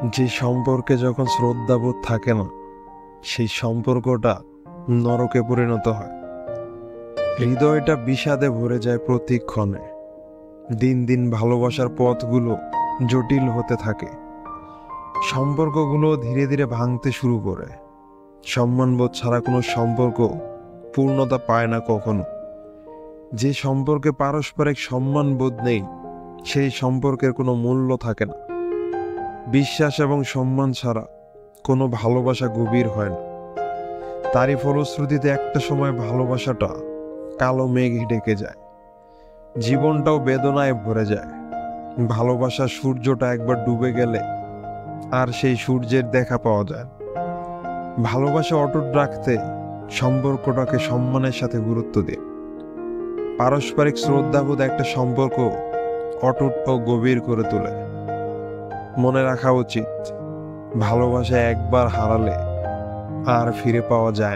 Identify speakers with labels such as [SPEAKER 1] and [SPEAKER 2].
[SPEAKER 1] যে সম্পর্কে যখন শ্রদ্ধাবোধ থাকে না, সেই সম্পর্কটা নরকে পরিণত হয়। হৃদয়টা বিষাদে ভরে যায় প্রতিক্ষণে। দিন দিন ভালোবাসার পথগুলো জটিল হতে থাকে। সম্পর্কগুলো ধীরে ধীরে ভাঙতে শুরু করে। সম্মানবোধ ছাড়া কোনো সম্পর্ক পূর্ণতা পায় না কখনো। যে সম্পর্কে পারস্পরিক সম্মানবোধ নেই, সেই সম্পর্কের কোনো মূল্য থাকে না। বিশ্বাস এবং সম্মান ছাড়া কোনো ভালোবাসা গভীর হয় না। তারই ফলশ্রুতিতে একটা সময় ভালোবাসাটা কালো মেঘ ঢেকে যায়, জীবনটাও বেদনায় ভরে যায়। ভালোবাসার সূর্যটা একবার ডুবে গেলে আর সেই সূর্যের দেখা পাওয়া যায় না। ভালোবাসা অটুট রাখতে সম্পর্কটাকে সম্মানের সাথে গুরুত্ব দিন। পারস্পরিক শ্রদ্ধাবোধ একটা সম্পর্ক অটুট ও গভীর করে তোলে। মনে রাখা উচিত, ভালোবাসা একবার হারালে আর ফিরে পাওয়া যায় না।